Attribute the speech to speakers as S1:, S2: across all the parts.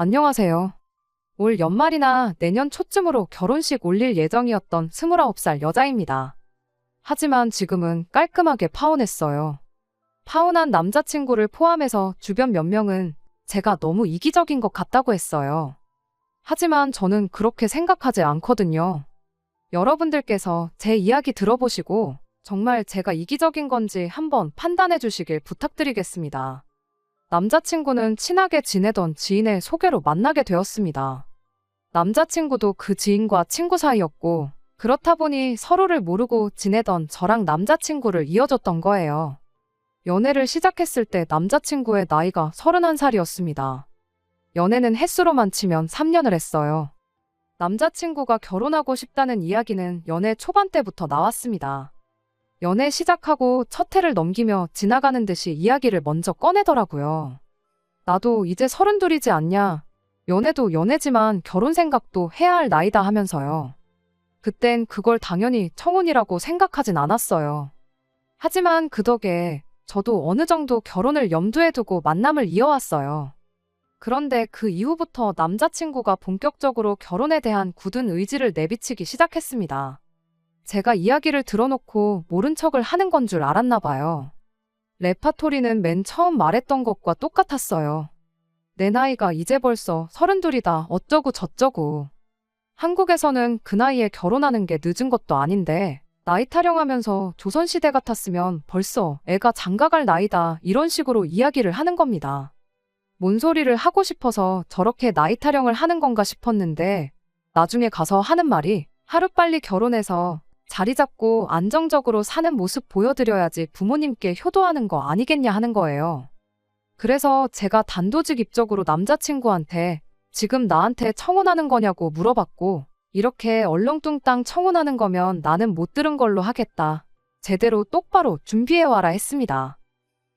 S1: 안녕하세요. 올 연말이나 내년 초쯤으로 결혼식 올릴 예정이었던 29살 여자입니다. 하지만 지금은 깔끔하게 파혼했어요. 파혼한 남자친구를 포함해서 주변 몇 명은 제가 너무 이기적인 것 같다고 했어요. 하지만 저는 그렇게 생각하지 않거든요. 여러분들께서 제 이야기 들어보시고 정말 제가 이기적인 건지 한번 판단해 주시길 부탁드리겠습니다. 남자친구는 친하게 지내던 지인의 소개로 만나게 되었습니다. 남자친구도 그 지인과 친구 사이였고, 그렇다 보니 서로를 모르고 지내던 저랑 남자친구를 이어줬던 거예요. 연애를 시작했을 때 남자친구의 나이가 31살이었습니다. 연애는 횟수로만 치면 3년을 했어요. 남자친구가 결혼하고 싶다는 이야기는 연애 초반 때부터 나왔습니다. 연애 시작하고 첫 해를 넘기며 지나가는 듯이 이야기를 먼저 꺼내더라고요. 나도 이제 32이지 않냐. 연애도 연애지만 결혼 생각도 해야 할 나이다 하면서요. 그땐 그걸 당연히 청혼이라고 생각하진 않았어요. 하지만 그 덕에 저도 어느 정도 결혼을 염두에 두고 만남을 이어왔어요. 그런데 그 이후부터 남자친구가 본격적으로 결혼에 대한 굳은 의지를 내비치기 시작했습니다. 제가 이야기를 들어놓고 모른 척을 하는 건 줄 알았나 봐요. 레파토리는 맨 처음 말했던 것과 똑같았어요. 내 나이가 이제 벌써 32이다 어쩌고 저쩌고. 한국에서는 그 나이에 결혼하는 게 늦은 것도 아닌데 나이 타령하면서 조선시대 같았으면 벌써 애가 장가갈 나이다 이런 식으로 이야기를 하는 겁니다. 뭔 소리를 하고 싶어서 저렇게 나이 타령을 하는 건가 싶었는데 나중에 가서 하는 말이 하루빨리 결혼해서 자리 잡고 안정적으로 사는 모습 보여드려야지 부모님께 효도하는 거 아니겠냐 하는 거예요. 그래서 제가 단도직입적으로 남자친구한테 지금 나한테 청혼하는 거냐고 물어봤고 이렇게 얼렁뚱땅 청혼하는 거면 나는 못 들은 걸로 하겠다. 제대로 똑바로 준비해와라 했습니다.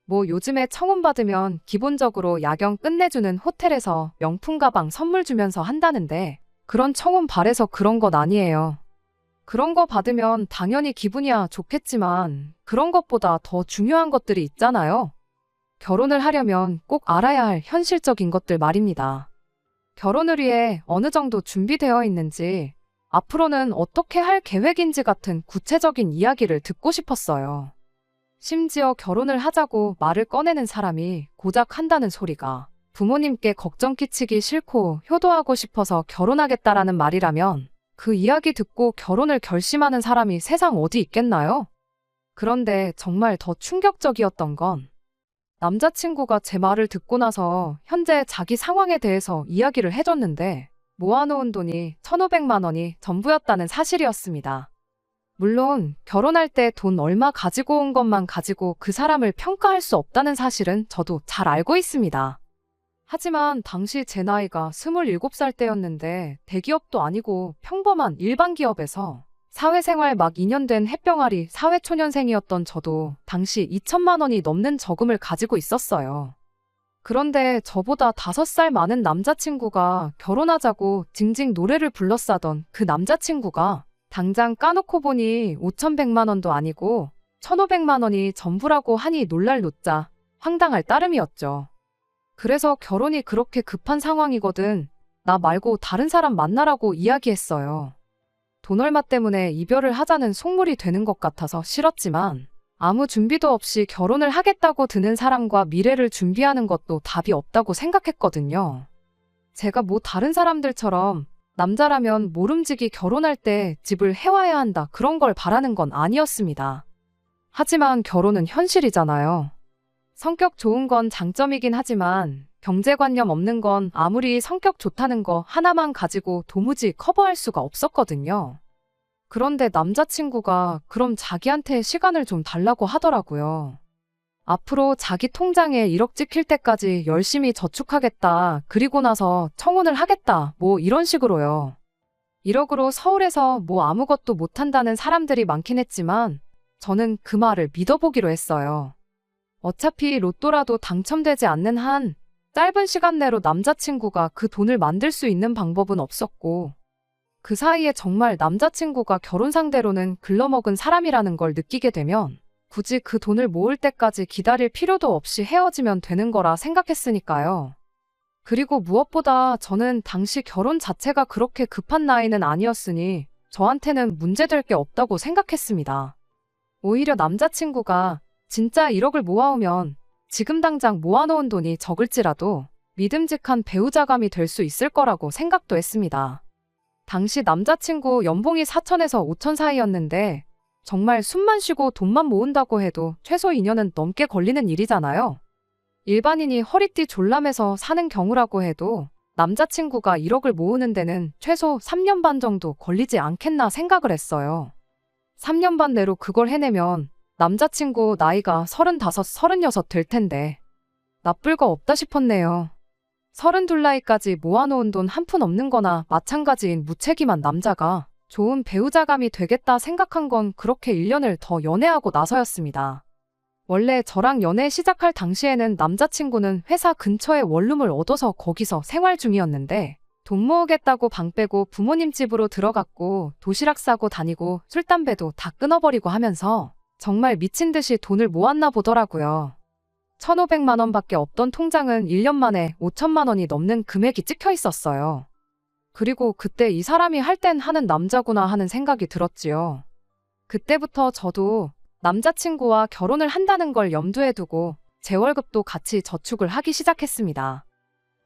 S1: 뭐 요즘에 청혼 받으면 기본적으로 야경 끝내주는 호텔에서 명품 가방 선물 주면서 한다는데 그런 청혼 바래서 그런 건 아니에요. 그런 거 받으면 당연히 기분이야 좋겠지만 그런 것보다 더 중요한 것들이 있잖아요. 결혼을 하려면 꼭 알아야 할 현실적인 것들 말입니다. 결혼을 위해 어느 정도 준비되어 있는지, 앞으로는 어떻게 할 계획인지 같은 구체적인 이야기를 듣고 싶었어요. 심지어 결혼을 하자고 말을 꺼내는 사람이 고작 한다는 소리가 부모님께 걱정 끼치기 싫고 효도하고 싶어서 결혼하겠다라는 말이라면 그 이야기 듣고 결혼을 결심하는 사람이 세상 어디 있겠나요? 그런데 정말 더 충격적이었던 건 남자친구가 제 말을 듣고 나서 현재 자기 상황에 대해서 이야기를 해줬는데 모아놓은 돈이 1,500만 원이 전부였다는 사실이었습니다. 물론 결혼할 때 돈 얼마 가지고 온 것만 가지고 그 사람을 평가할 수 없다는 사실은 저도 잘 알고 있습니다. 하지만 당시 제 나이가 27살 때였는데 대기업도 아니고 평범한 일반 기업에서 사회생활 막 2년 된 햇병아리 사회초년생이었던 저도 당시 2천만 원이 넘는 저금을 가지고 있었어요. 그런데 저보다 5살 많은 남자친구가 결혼하자고 징징 노래를 불러싸던 그 남자친구가 당장 까놓고 보니 5,100만 원도 아니고 1,500만 원이 전부라고 하니 놀랄 노자 황당할 따름이었죠. 그래서 결혼이 그렇게 급한 상황이거든. 나 말고 다른 사람 만나라고 이야기했어요. 돈 얼마 때문에 이별을 하자는 속물이 되는 것 같아서 싫었지만 아무 준비도 없이 결혼을 하겠다고 드는 사람과 미래를 준비하는 것도 답이 없다고 생각했거든요. 제가 뭐 다른 사람들처럼 남자라면 모름지기 결혼할 때 집을 해와야 한다 그런 걸 바라는 건 아니었습니다. 하지만 결혼은 현실이잖아요. 성격 좋은 건 장점이긴 하지만 경제관념 없는 건 아무리 성격 좋다는 거 하나만 가지고 도무지 커버할 수가 없었거든요. 그런데 남자친구가 그럼 자기한테 시간을 좀 달라고 하더라고요. 앞으로 자기 통장에 1억 찍힐 때까지 열심히 저축하겠다. 그리고 나서 청혼을 하겠다. 뭐 이런 식으로요. 1억으로 서울에서 뭐 아무것도 못한다는 사람들이 많긴 했지만 저는 그 말을 믿어보기로 했어요. 어차피 로또라도 당첨되지 않는 한 짧은 시간 내로 남자친구가 그 돈을 만들 수 있는 방법은 없었고 그 사이에 정말 남자친구가 결혼 상대로는 글러먹은 사람이라는 걸 느끼게 되면 굳이 그 돈을 모을 때까지 기다릴 필요도 없이 헤어지면 되는 거라 생각했으니까요. 그리고 무엇보다 저는 당시 결혼 자체가 그렇게 급한 나이는 아니었으니 저한테는 문제될 게 없다고 생각했습니다. 오히려 남자친구가 진짜 1억을 모아오면 지금 당장 모아놓은 돈이 적을지라도 믿음직한 배우자감이 될 수 있을 거라고 생각도 했습니다. 당시 남자친구 연봉이 4천에서 5천 사이였는데 정말 숨만 쉬고 돈만 모은다고 해도 최소 2년은 넘게 걸리는 일이잖아요. 일반인이 허리띠 졸라매서 사는 경우라고 해도 남자친구가 1억을 모으는 데는 최소 3년 반 정도 걸리지 않겠나 생각을 했어요. 3년 반 내로 그걸 해내면 남자친구 나이가 35, 36 될 텐데 나쁠 거 없다 싶었네요. 32 나이까지 모아놓은 돈 한 푼 없는 거나 마찬가지인 무책임한 남자가 좋은 배우자감이 되겠다 생각한 건 그렇게 1년을 더 연애하고 나서였습니다. 원래 저랑 연애 시작할 당시에는 남자친구는 회사 근처에 원룸을 얻어서 거기서 생활 중이었는데 돈 모으겠다고 방 빼고 부모님 집으로 들어갔고 도시락 싸고 다니고 술, 담배도 다 끊어버리고 하면서 정말 미친 듯이 돈을 모았나 보더라고요. 1,500만 원밖에 없던 통장은 1년 만에 5천만 원이 넘는 금액이 찍혀 있었어요. 그리고 그때 이 사람이 할 땐 하는 남자구나 하는 생각이 들었지요. 그때부터 저도 남자친구와 결혼을 한다는 걸 염두에 두고 제 월급도 같이 저축을 하기 시작했습니다.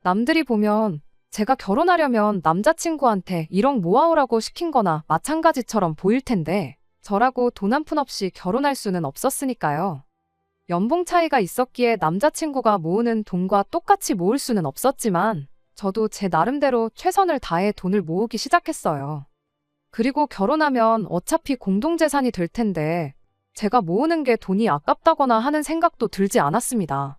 S1: 남들이 보면 제가 결혼하려면 남자친구한테 1억 모아오라고 시킨 거나 마찬가지처럼 보일 텐데 저라고 돈 한 푼 없이 결혼할 수는 없었으니까요. 연봉 차이가 있었기에 남자친구가 모으는 돈과 똑같이 모을 수는 없었지만 저도 제 나름대로 최선을 다해 돈을 모으기 시작했어요. 그리고 결혼하면 어차피 공동재산이 될 텐데 제가 모으는 게 돈이 아깝다거나 하는 생각도 들지 않았습니다.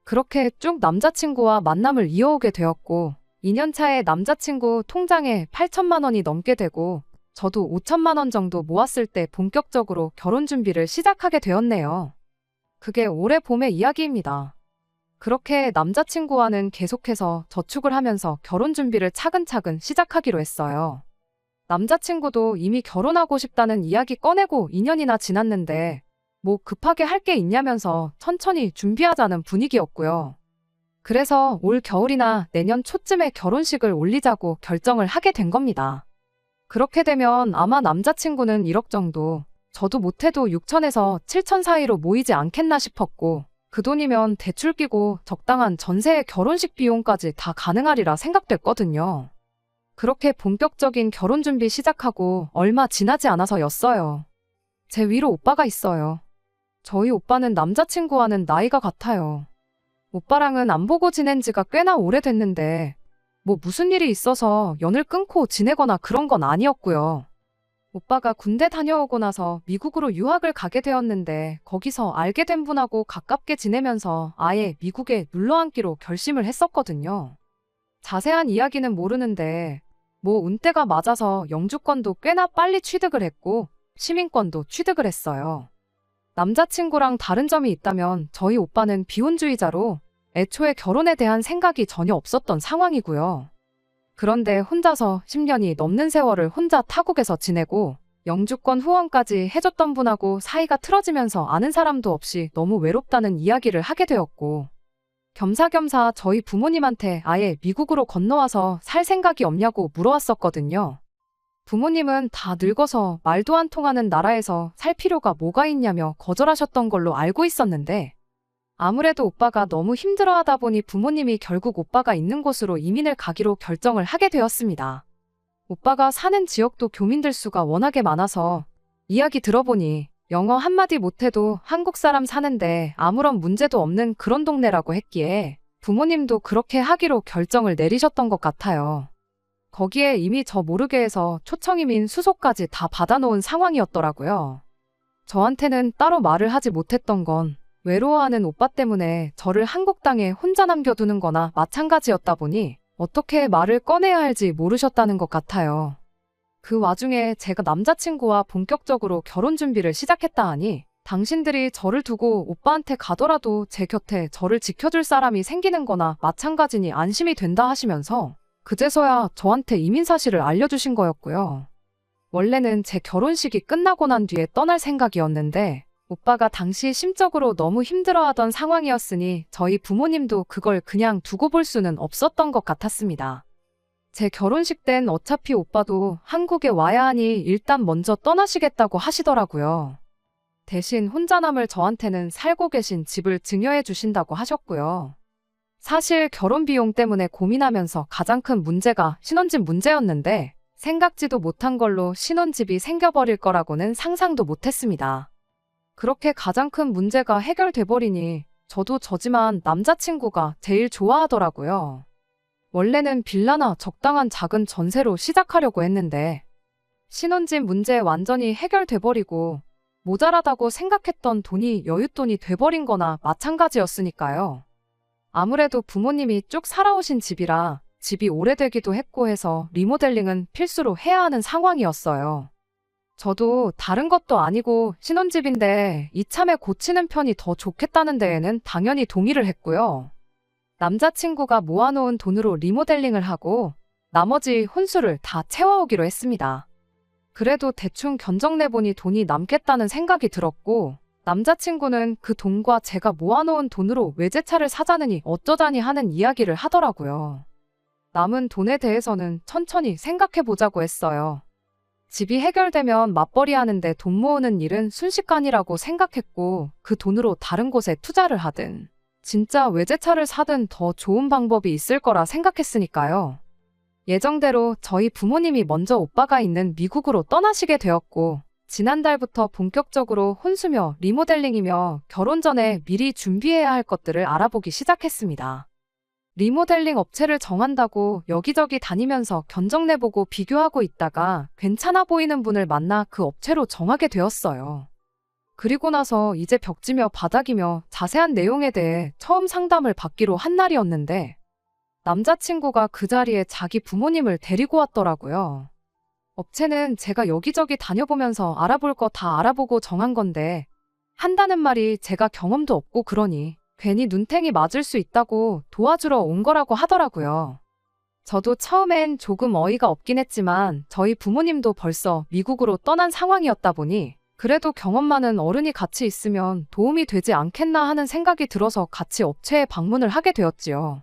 S1: 그렇게 쭉 남자친구와 만남을 이어오게 되었고 2년 차에 남자친구 통장에 8천만 원이 넘게 되고 저도 5천만 원 정도 모았을 때 본격적으로 결혼 준비를 시작하게 되었네요. 그게 올해 봄의 이야기입니다. 그렇게 남자친구와는 계속해서 저축을 하면서 결혼 준비를 차근차근 시작하기로 했어요. 남자친구도 이미 결혼하고 싶다는 이야기 꺼내고 2년이나 지났는데 뭐 급하게 할 게 있냐면서 천천히 준비하자는 분위기였고요. 그래서 올 겨울이나 내년 초쯤에 결혼식을 올리자고 결정을 하게 된 겁니다. 그렇게 되면 아마 남자친구는 1억 정도, 저도 못해도 6천에서 7천 사이로 모이지 않겠나 싶었고 그 돈이면 대출 끼고 적당한 전세의 결혼식 비용까지 다 가능하리라 생각됐거든요. 그렇게 본격적인 결혼 준비 시작하고 얼마 지나지 않아서였어요. 제 위로 오빠가 있어요. 저희 오빠는 남자친구와는 나이가 같아요. 오빠랑은 안 보고 지낸 지가 꽤나 오래됐는데 뭐 무슨 일이 있어서 연을 끊고 지내거나 그런 건 아니었고요. 오빠가 군대 다녀오고 나서 미국으로 유학을 가게 되었는데 거기서 알게 된 분하고 가깝게 지내면서 아예 미국에 눌러앉기로 결심을 했었거든요. 자세한 이야기는 모르는데 뭐 운때가 맞아서 영주권도 꽤나 빨리 취득을 했고 시민권도 취득을 했어요. 남자친구랑 다른 점이 있다면 저희 오빠는 비혼주의자로 애초에 결혼에 대한 생각이 전혀 없었던 상황이고요. 그런데 혼자서 10년이 넘는 세월을 혼자 타국에서 지내고 영주권 후원까지 해줬던 분하고 사이가 틀어지면서 아는 사람도 없이 너무 외롭다는 이야기를 하게 되었고 겸사겸사 저희 부모님한테 아예 미국으로 건너와서 살 생각이 없냐고 물어왔었거든요. 부모님은 다 늙어서 말도 안 통하는 나라에서 살 필요가 뭐가 있냐며 거절하셨던 걸로 알고 있었는데 아무래도 오빠가 너무 힘들어하다 보니 부모님이 결국 오빠가 있는 곳으로 이민을 가기로 결정을 하게 되었습니다. 오빠가 사는 지역도 교민들 수가 워낙에 많아서 이야기 들어보니 영어 한마디 못해도 한국 사람 사는데 아무런 문제도 없는 그런 동네라고 했기에 부모님도 그렇게 하기로 결정을 내리셨던 것 같아요. 거기에 이미 저 모르게 해서 초청이민 수속까지 다 받아놓은 상황이었더라고요. 저한테는 따로 말을 하지 못했던 건 외로워하는 오빠 때문에 저를 한국 땅에 혼자 남겨두는 거나 마찬가지였다 보니 어떻게 말을 꺼내야 할지 모르셨다는 것 같아요. 그 와중에 제가 남자친구와 본격적으로 결혼 준비를 시작했다 하니 당신들이 저를 두고 오빠한테 가더라도 제 곁에 저를 지켜줄 사람이 생기는 거나 마찬가지니 안심이 된다 하시면서 그제서야 저한테 이민 사실을 알려주신 거였고요. 원래는 제 결혼식이 끝나고 난 뒤에 떠날 생각이었는데 오빠가 당시 심적으로 너무 힘들어하던 상황이었으니 저희 부모님도 그걸 그냥 두고 볼 수는 없었던 것 같았습니다. 제 결혼식 땐 어차피 오빠도 한국에 와야 하니 일단 먼저 떠나시겠다고 하시더라고요. 대신 혼자 남을 저한테는 살고 계신 집을 증여해 주신다고 하셨고요. 사실 결혼 비용 때문에 고민하면서 가장 큰 문제가 신혼집 문제였는데 생각지도 못한 걸로 신혼집이 생겨버릴 거라고는 상상도 못했습니다. 그렇게 가장 큰 문제가 해결돼 버리니 저도 저지만 남자친구가 제일 좋아하더라고요. 원래는 빌라나 적당한 작은 전세로 시작하려고 했는데 신혼집 문제 완전히 해결돼 버리고 모자라다고 생각했던 돈이 여윳돈이 돼버린 거나 마찬가지였으니까요. 아무래도 부모님이 쭉 살아오신 집이라 집이 오래되기도 했고 해서 리모델링은 필수로 해야 하는 상황이었어요. 저도 다른 것도 아니고 신혼집인데 이참에 고치는 편이 더 좋겠다는 데에는 당연히 동의를 했고요. 남자친구가 모아놓은 돈으로 리모델링을 하고 나머지 혼수를 다 채워오기로 했습니다. 그래도 대충 견적내보니 돈이 남겠다는 생각이 들었고 남자친구는 그 돈과 제가 모아놓은 돈으로 외제차를 사자느니 어쩌자니 하는 이야기를 하더라고요. 남은 돈에 대해서는 천천히 생각해보자고 했어요. 집이 해결되면 맞벌이 하는데 돈 모으는 일은 순식간이라고 생각했고 그 돈으로 다른 곳에 투자를 하든 진짜 외제차를 사든 더 좋은 방법이 있을 거라 생각했으니까요. 예정대로 저희 부모님이 먼저 오빠가 있는 미국으로 떠나시게 되었고 지난달부터 본격적으로 혼수며 리모델링이며 결혼 전에 미리 준비해야 할 것들을 알아보기 시작했습니다. 리모델링 업체를 정한다고 여기저기 다니면서 견적내보고 비교하고 있다가 괜찮아 보이는 분을 만나 그 업체로 정하게 되었어요. 그리고 나서 이제 벽지며 바닥이며 자세한 내용에 대해 처음 상담을 받기로 한 날이었는데 남자친구가 그 자리에 자기 부모님을 데리고 왔더라고요. 업체는 제가 여기저기 다녀보면서 알아볼 거 다 알아보고 정한 건데 한다는 말이 제가 경험도 없고 그러니 괜히 눈탱이 맞을 수 있다고 도와주러 온 거라고 하더라고요. 저도 처음엔 조금 어이가 없긴 했지만 저희 부모님도 벌써 미국으로 떠난 상황이었다 보니 그래도 경험 많은 어른이 같이 있으면 도움이 되지 않겠나 하는 생각이 들어서 같이 업체에 방문을 하게 되었지요.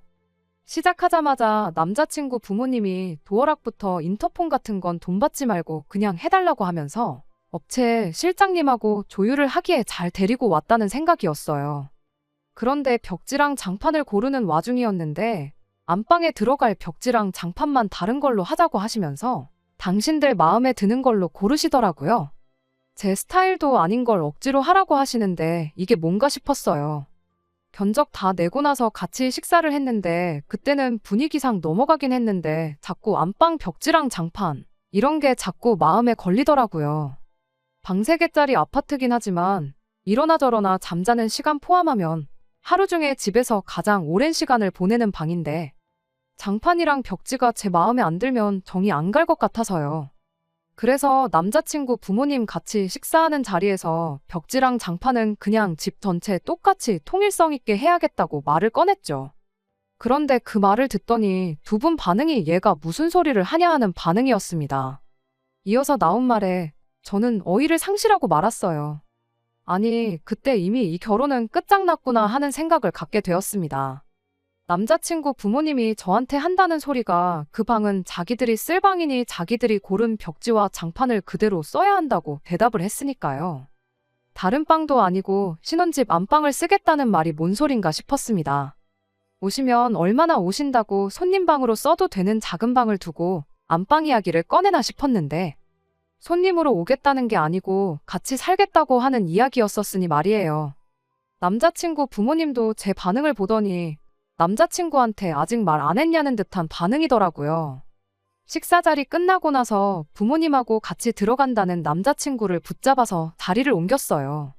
S1: 시작하자마자 남자친구 부모님이 도어락부터 인터폰 같은 건 돈 받지 말고 그냥 해달라고 하면서 업체 실장님하고 조율을 하기에 잘 데리고 왔다는 생각이었어요. 그런데 벽지랑 장판을 고르는 와중이었는데 안방에 들어갈 벽지랑 장판만 다른 걸로 하자고 하시면서 당신들 마음에 드는 걸로 고르시더라고요. 제 스타일도 아닌 걸 억지로 하라고 하시는데 이게 뭔가 싶었어요. 견적 다 내고 나서 같이 식사를 했는데 그때는 분위기상 넘어가긴 했는데 자꾸 안방 벽지랑 장판 이런 게 자꾸 마음에 걸리더라고요. 방 3개짜리 아파트긴 하지만 이러나 저러나 잠자는 시간 포함하면 하루 중에 집에서 가장 오랜 시간을 보내는 방인데 장판이랑 벽지가 제 마음에 안 들면 정이 안 갈 것 같아서요. 그래서 남자친구 부모님 같이 식사하는 자리에서 벽지랑 장판은 그냥 집 전체 똑같이 통일성 있게 해야겠다고 말을 꺼냈죠. 그런데 그 말을 듣더니 두 분 반응이 얘가 무슨 소리를 하냐 하는 반응이었습니다. 이어서 나온 말에 저는 어이를 상실하고 말았어요. 아니, 그때 이미 이 결혼은 끝장났구나 하는 생각을 갖게 되었습니다. 남자친구 부모님이 저한테 한다는 소리가 그 방은 자기들이 쓸 방이니 자기들이 고른 벽지와 장판을 그대로 써야 한다고 대답을 했으니까요. 다른 방도 아니고 신혼집 안방을 쓰겠다는 말이 뭔 소린가 싶었습니다. 오시면 얼마나 오신다고 손님 방으로 써도 되는 작은 방을 두고 안방 이야기를 꺼내나 싶었는데 손님으로 오겠다는 게 아니고 같이 살겠다고 하는 이야기였었으니 말이에요. 남자친구 부모님도 제 반응을 보더니 남자친구한테 아직 말 안 했냐는 듯한 반응이더라고요. 식사 자리 끝나고 나서 부모님하고 같이 들어간다는 남자친구를 붙잡아서 자리를 옮겼어요.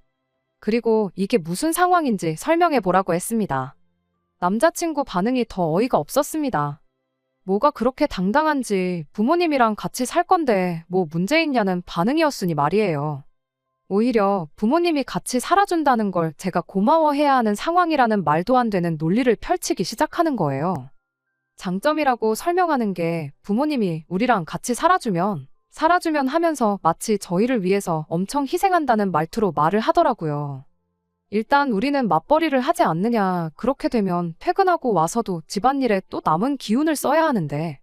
S1: 그리고 이게 무슨 상황인지 설명해 보라고 했습니다. 남자친구 반응이 더 어이가 없었습니다. 뭐가 그렇게 당당한지 부모님이랑 같이 살 건데 뭐 문제 있냐는 반응이었으니 말이에요. 오히려 부모님이 같이 살아준다는 걸 제가 고마워해야 하는 상황이라는 말도 안 되는 논리를 펼치기 시작하는 거예요. 장점이라고 설명하는 게 부모님이 우리랑 같이 살아주면 살아주면 하면서 마치 저희를 위해서 엄청 희생한다는 말투로 말을 하더라고요. 일단 우리는 맞벌이를 하지 않느냐. 그렇게 되면 퇴근하고 와서도 집안일에 또 남은 기운을 써야 하는데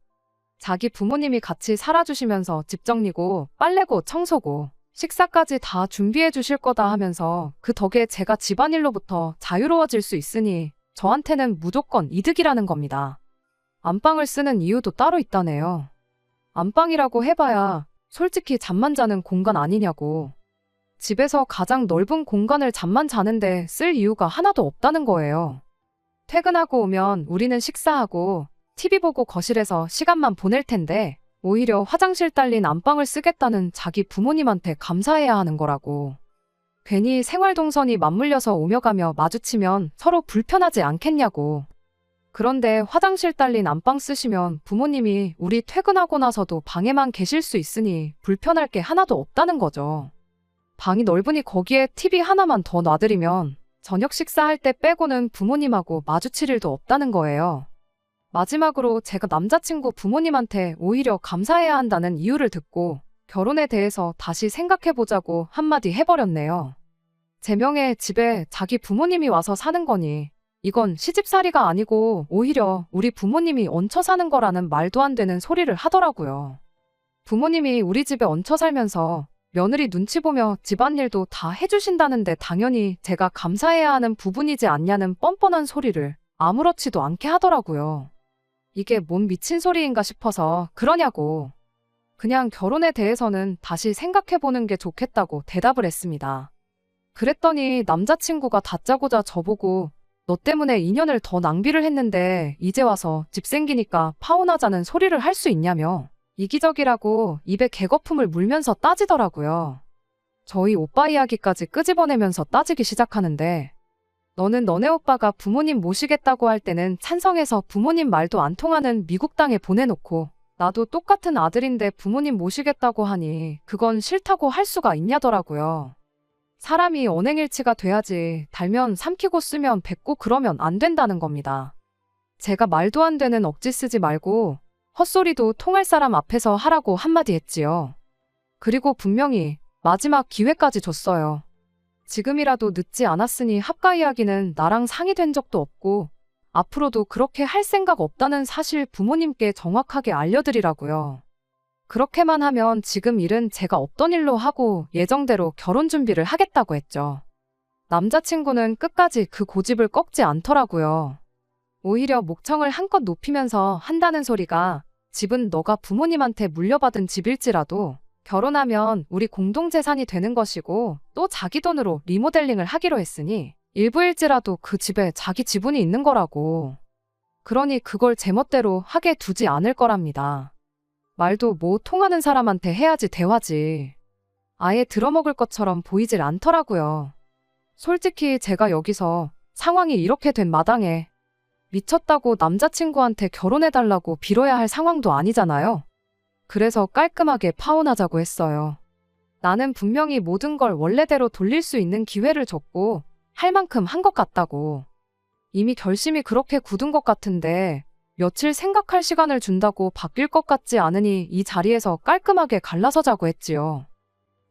S1: 자기 부모님이 같이 살아주시면서 집 정리고 빨래고 청소고 식사까지 다 준비해 주실 거다 하면서 그 덕에 제가 집안일로부터 자유로워질 수 있으니 저한테는 무조건 이득이라는 겁니다. 안방을 쓰는 이유도 따로 있다네요. 안방이라고 해봐야 솔직히 잠만 자는 공간 아니냐고. 집에서 가장 넓은 공간을 잠만 자는데 쓸 이유가 하나도 없다는 거예요. 퇴근하고 오면 우리는 식사하고 TV 보고 거실에서 시간만 보낼 텐데 오히려 화장실 딸린 안방을 쓰겠다는 자기 부모님한테 감사해야 하는 거라고. 괜히 생활동선이 맞물려서 오며 가며 마주치면 서로 불편하지 않겠냐고. 그런데 화장실 딸린 안방 쓰시면 부모님이 우리 퇴근하고 나서도 방에만 계실 수 있으니 불편할 게 하나도 없다는 거죠. 방이 넓으니 거기에 TV 하나만 더 놔드리면 저녁 식사할 때 빼고는 부모님하고 마주칠 일도 없다는 거예요. 마지막으로 제가 남자친구 부모님한테 오히려 감사해야 한다는 이유를 듣고 결혼에 대해서 다시 생각해보자고 한마디 해버렸네요. 제 명의 집에 자기 부모님이 와서 사는 거니 이건 시집살이가 아니고 오히려 우리 부모님이 얹혀 사는 거라는 말도 안 되는 소리를 하더라고요. 부모님이 우리 집에 얹혀 살면서 며느리 눈치 보며 집안일도 다 해주신다는데 당연히 제가 감사해야 하는 부분이지 않냐는 뻔뻔한 소리를 아무렇지도 않게 하더라고요. 이게 뭔 미친 소리인가 싶어서 그러냐고. 그냥 결혼에 대해서는 다시 생각해보는 게 좋겠다고 대답을 했습니다. 그랬더니 남자친구가 다짜고짜 저보고 너 때문에 2년을 더 낭비를 했는데 이제 와서 집 생기니까 파혼하자는 소리를 할 수 있냐며 이기적이라고 입에 개거품을 물면서 따지더라고요. 저희 오빠 이야기까지 끄집어내면서 따지기 시작하는데 너는 너네 오빠가 부모님 모시겠다고 할 때는 찬성해서 부모님 말도 안 통하는 미국 땅에 보내놓고 나도 똑같은 아들인데 부모님 모시겠다고 하니 그건 싫다고 할 수가 있냐더라고요. 사람이 언행일치가 돼야지 달면 삼키고 쓰면 뱉고 그러면 안 된다는 겁니다. 제가 말도 안 되는 억지 쓰지 말고 헛소리도 통할 사람 앞에서 하라고 한마디 했지요. 그리고 분명히 마지막 기회까지 줬어요. 지금이라도 늦지 않았으니 합가 이야기는 나랑 상의된 적도 없고 앞으로도 그렇게 할 생각 없다는 사실 부모님께 정확하게 알려드리라고요. 그렇게만 하면 지금 일은 제가 없던 일로 하고 예정대로 결혼 준비를 하겠다고 했죠. 남자친구는 끝까지 그 고집을 꺾지 않더라고요. 오히려 목청을 한껏 높이면서 한다는 소리가 집은 너가 부모님한테 물려받은 집일지라도 결혼하면 우리 공동재산이 되는 것이고 또 자기 돈으로 리모델링을 하기로 했으니 일부일지라도 그 집에 자기 지분이 있는 거라고. 그러니 그걸 제멋대로 하게 두지 않을 거랍니다. 말도 뭐 통하는 사람한테 해야지 대화지. 아예 들어먹을 것처럼 보이질 않더라고요. 솔직히 제가 여기서 상황이 이렇게 된 마당에 미쳤다고 남자친구한테 결혼해달라고 빌어야 할 상황도 아니잖아요. 그래서 깔끔하게 파혼하자고 했어요. 나는 분명히 모든 걸 원래대로 돌릴 수 있는 기회를 줬고 할 만큼 한 것 같다고. 이미 결심이 그렇게 굳은 것 같은데 며칠 생각할 시간을 준다고 바뀔 것 같지 않으니 이 자리에서 깔끔하게 갈라서자고 했지요.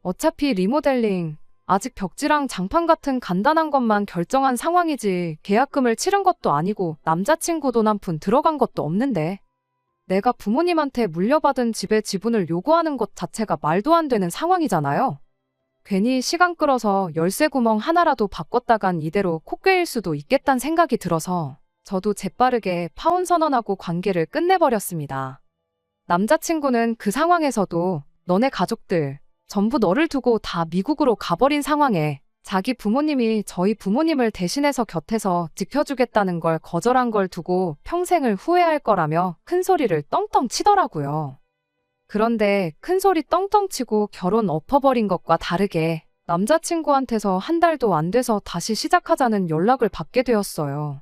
S1: 어차피 리모델링, 아직 벽지랑 장판 같은 간단한 것만 결정한 상황이지 계약금을 치른 것도 아니고 남자친구 돈 한 푼 들어간 것도 없는데 내가 부모님한테 물려받은 집의 지분을 요구하는 것 자체가 말도 안 되는 상황이잖아요. 괜히 시간 끌어서 열쇠 구멍 하나라도 바꿨다간 이대로 콧괴일 수도 있겠다는 생각이 들어서 저도 재빠르게 파혼 선언하고 관계를 끝내버렸습니다. 남자친구는 그 상황에서도 너네 가족들 전부 너를 두고 다 미국으로 가버린 상황에 자기 부모님이 저희 부모님을 대신해서 곁에서 지켜주겠다는 걸 거절한 걸 두고 평생을 후회할 거라며 큰 소리를 떵떵 치더라고요. 그런데 큰 소리 떵떵 치고 결혼 엎어버린 것과 다르게 남자친구한테서 한 달도 안 돼서 다시 시작하자는 연락을 받게 되었어요.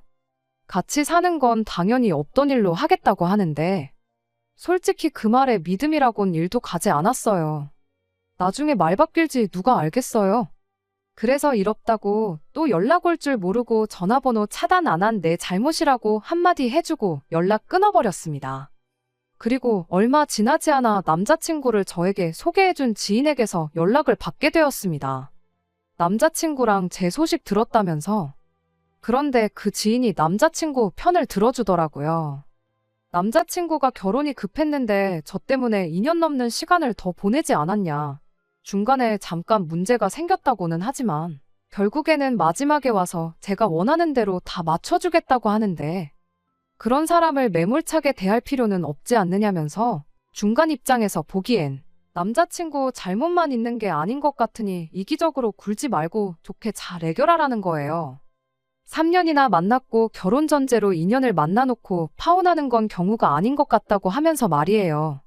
S1: 같이 사는 건 당연히 없던 일로 하겠다고 하는데 솔직히 그 말에 믿음이라곤 일도 가지 않았어요. 나중에 말 바뀔지 누가 알겠어요. 그래서 이럽다고 또 연락 올 줄 모르고 전화번호 차단 안 한 내 잘못이라고 한마디 해주고 연락 끊어버렸습니다. 그리고 얼마 지나지 않아 남자친구를 저에게 소개해준 지인에게서 연락을 받게 되었습니다. 남자친구랑 제 소식 들었다면서. 그런데 그 지인이 남자친구 편을 들어주더라고요. 남자친구가 결혼이 급했는데 저 때문에 2년 넘는 시간을 더 보내지 않았냐. 중간에 잠깐 문제가 생겼다고는 하지만 결국에는 마지막에 와서 제가 원하는 대로 다 맞춰주겠다고 하는데 그런 사람을 매몰차게 대할 필요는 없지 않느냐면서 중간 입장에서 보기엔 남자친구 잘못만 있는 게 아닌 것 같으니 이기적으로 굴지 말고 좋게 잘 해결하라는 거예요. 3년이나 만났고 결혼 전제로 인연을 만나놓고 파혼하는 건 경우가 아닌 것 같다고 하면서 말이에요.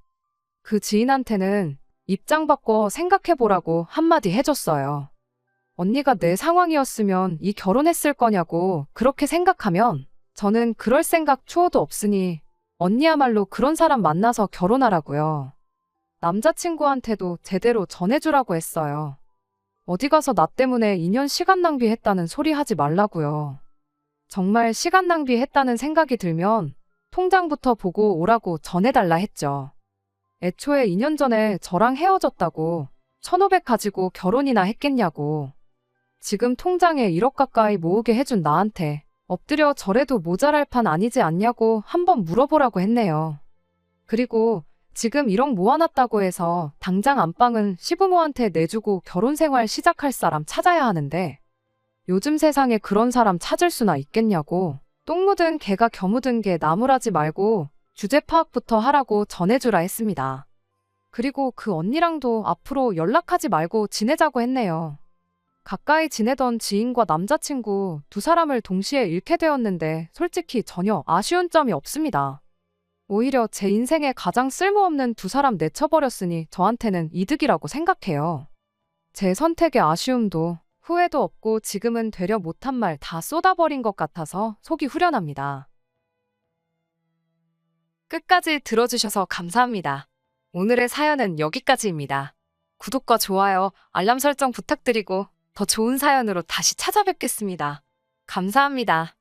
S1: 그 지인한테는 입장 바꿔 생각해보라고 한마디 해줬어요. 언니가 내 상황이었으면 이 결혼했을 거냐고 그렇게 생각하면 저는 그럴 생각 추호도 없으니 언니야말로 그런 사람 만나서 결혼하라고요. 남자친구한테도 제대로 전해주라고 했어요. 어디 가서 나 때문에 2년 시간 낭비했다는 소리 하지 말라고요. 정말 시간 낭비했다는 생각이 들면 통장부터 보고 오라고 전해달라 했죠. 애초에 2년 전에 저랑 헤어졌다고 1,500 가지고 결혼이나 했겠냐고. 지금 통장에 1억 가까이 모으게 해준 나한테 엎드려 절해도 모자랄 판 아니지 않냐고 한번 물어보라고 했네요. 그리고 지금 1억 모아놨다고 해서 당장 안방은 시부모한테 내주고 결혼 생활 시작할 사람 찾아야 하는데 요즘 세상에 그런 사람 찾을 수나 있겠냐고. 똥 묻은 개가 겨 묻은 개 나무라지 말고 주제 파악부터 하라고 전해주라 했습니다. 그리고 그 언니랑도 앞으로 연락하지 말고 지내자고 했네요. 가까이 지내던 지인과 남자친구 두 사람을 동시에 잃게 되었는데 솔직히 전혀 아쉬운 점이 없습니다. 오히려 제 인생에 가장 쓸모없는 두 사람 내쳐버렸으니 저한테는 이득이라고 생각해요. 제 선택의 아쉬움도 후회도 없고 지금은 되려 못한 말 다 쏟아버린 것 같아서 속이 후련합니다. 끝까지 들어주셔서 감사합니다. 오늘의 사연은 여기까지입니다. 구독과 좋아요, 알람 설정 부탁드리고 더 좋은 사연으로 다시 찾아뵙겠습니다. 감사합니다.